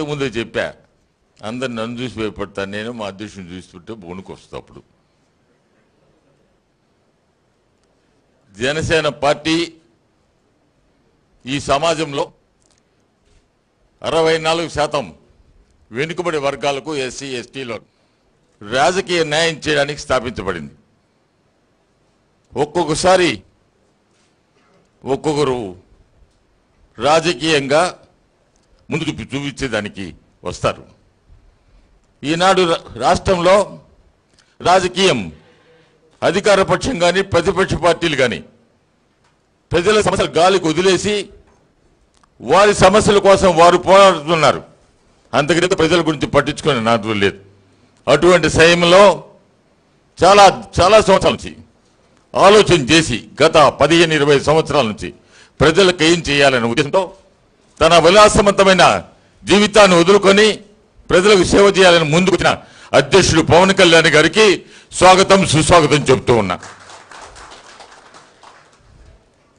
ముందే చెప్పా అందరు నన్ను చూసి భయపడతాను, నేను మా అధ్యక్షుని చూస్తుంటే బోనుకు వస్తా. అప్పుడు జనసేన పార్టీ ఈ సమాజంలో 64% వెనుకబడి వర్గాలకు ఎస్సీ ఎస్టీలో రాజకీయ న్యాయం చేయడానికి స్థాపించబడింది. ఒక్కొక్కసారి ఒక్కొక్కరు రాజకీయంగా ముందు చూపించేదానికి వస్తారు. ఈనాడు రాష్ట్రంలో రాజకీయం అధికార పక్షం కానీ ప్రతిపక్ష పార్టీలు కానీ ప్రజల సమస్యలు గాలికి వదిలేసి వారి సమస్యల కోసం వారు పోరాడుతున్నారు. అంతకంటే ప్రజల గురించి పట్టించుకునే నాదు లేదు. అటువంటి సమయంలో చాలా సంవత్సరాల నుంచి ఆలోచన చేసి గత 15-20 సంవత్సరాల నుంచి ప్రజలకు ఏం చేయాలనే ఉద్దేశంతో తన విలాసవంతమైన జీవితాన్ని వదులుకొని ప్రజలకు సేవ చేయాలని ముందుకు వచ్చిన అధ్యక్షుడు పవన్ కళ్యాణ్ గారికి స్వాగతం సుస్వాగతం చెబుతూ ఉన్నా.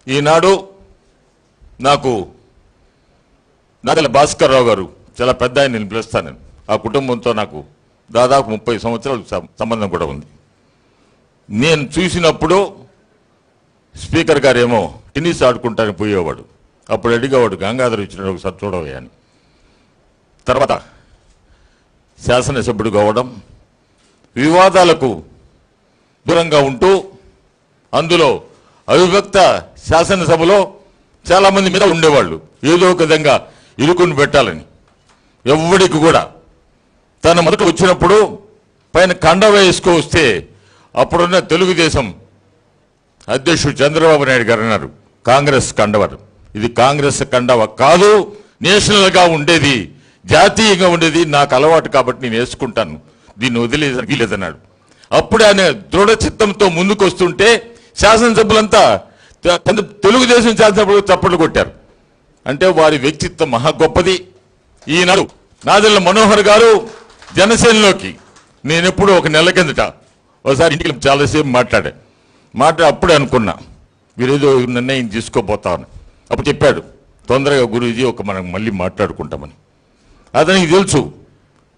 ఈనాడు నాకు నాదెళ్ల భాస్కర్ రావు గారు చాలా పెద్ద ఆయన, నేను పిలుస్తాను. ఆ కుటుంబంతో నాకు దాదాపు 30 సంవత్సరాల సంబంధం కూడా ఉంది. నేను చూసినప్పుడు స్పీకర్ గారేమో టెన్నిస్ ఆడుకుంటానికి పోయేవాడు. అప్పుడు అడిగేవాడు, గంగాధర్ ఇచ్చిన ఒకసారి చూడవే అని. తర్వాత శాసనసభ్యుడు కావడం, వివాదాలకు దూరంగా ఉంటూ అందులో అవిభక్త శాసనసభలో చాలామంది మీద ఉండేవాళ్ళు, ఏదో ఒక విధంగా ఇరుకుని పెట్టాలని. ఎవరికి కూడా తన మొదట వచ్చినప్పుడు పైన కండవ వేసుకో వస్తే అప్పుడున్న తెలుగుదేశం అధ్యక్షుడు చంద్రబాబు నాయుడు గారు అన్నారు, కాంగ్రెస్ కండవరు, ఇది కాంగ్రెస్ కండవ కాదు, నేషనల్గా ఉండేది, జాతీయంగా ఉండేది, నాకు అలవాటు కాబట్టి నేను వేసుకుంటాను, దీన్ని వదిలేదన్నాడు. అప్పుడు ఆయన దృఢ చిత్తంతో ముందుకు వస్తుంటే శాసనసభ్యులంతా తెలుగుదేశం శాసనసభ్యులు చప్పట్లు కొట్టారు. అంటే వారి వ్యక్తిత్వం మహా గొప్పది. ఈనాడు నాదెళ్ల మనోహర్ గారు జనసేనలోకి నేనెప్పుడు ఒక నెల కిందట ఒకసారి ఇంటికి చాలాసేపు మాట్లాడి అప్పుడే అనుకున్నా వీరేదో నిర్ణయం తీసుకోపోతామని. అప్పుడు చెప్పాడు, తొందరగా గురూజీ మనం మళ్ళీ మాట్లాడుకుంటామని. అతనికి తెలుసు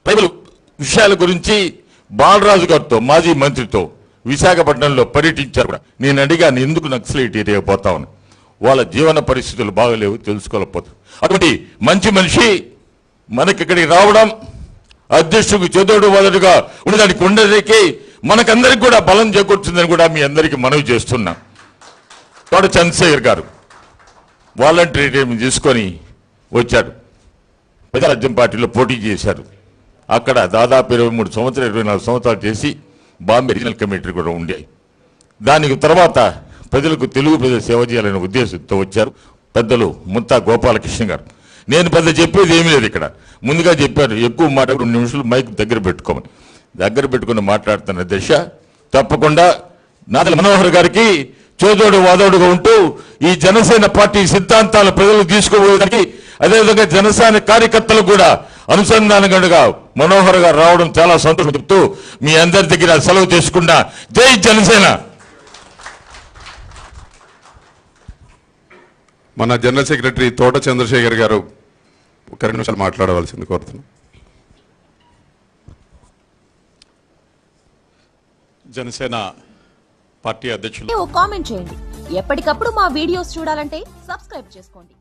ప్రజల విషయాల గురించి. బాలరాజు గారితో, మాజీ మంత్రితో విశాఖపట్నంలో పర్యటించారు కూడా. నేను అడిగాను, ఎందుకు నక్సలైట్ ఏరియా పోతామని. వాళ్ళ జీవన పరిస్థితులు బాగలేవు, తెలుసుకోలేకపోతారు. అటువంటి మంచి మనిషి మనకి ఇక్కడికి రావడం, అధ్యక్షుడికి చేదోడు వాదోడుగా ఉండడానికి ఉండేకి మనకందరికి కూడా బలం చేకూర్చుందని కూడా మీ అందరికీ మనవి చేస్తున్నా. తోట చంద్రశేఖర్ గారు వాలంటరీ రిటైర్మెంట్ తీసుకొని వచ్చాడు. ప్రజారాజ్యం పార్టీలో పోటీ చేశారు. అక్కడ దాదాపు 23 సంవత్సరాలు 24 సంవత్సరాలు చేసి బాంబే రీజనల్ కమిటీ కూడా ఉండేవి. దానికి తర్వాత ప్రజలకు తెలుగు ప్రజలు సేవ చేయాలనే ఉద్దేశంతో వచ్చారు పెద్దలు ముంతా గోపాలకృష్ణ గారు. నేను పెద్ద చెప్పేది ఏమీ లేదు. ఇక్కడ ముందుగా చెప్పారు, ఎక్కువ మాట 2 నిమిషాలు మైక్ దగ్గర పెట్టుకోమని. దగ్గర పెట్టుకుని మాట్లాడుతున్న దశ తప్పకుండా నాదెళ్ల మనోహర్ గారికి చేదోడు వాదోడుగా ఉంటూ ఈ జనసేన పార్టీ సిద్ధాంతాలు ప్రజలకు తీసుకోవడానికి, అదేవిధంగా జనసేన కార్యకర్తలు కూడా అనుసంధానంగా మనోహర్ గారు రావడం చాలా సంతోషం చెప్తూ మీ అందరి దగ్గర సెలవు చేసుకున్నా. జై జనసేన. మన జనరల్ సెక్రటరీ తోట చంద్రశేఖర్ గారు ఒక 2 నిమిషాలు మాట్లాడవలసింది కోరుతున్నాం. జనసేన పార్టీ అధ్యక్షులు కామెంట్ చేయండి. ఎప్పటికప్పుడు మా వీడియోస్ చూడాలంటే సబ్స్క్రైబ్ చేసుకోండి.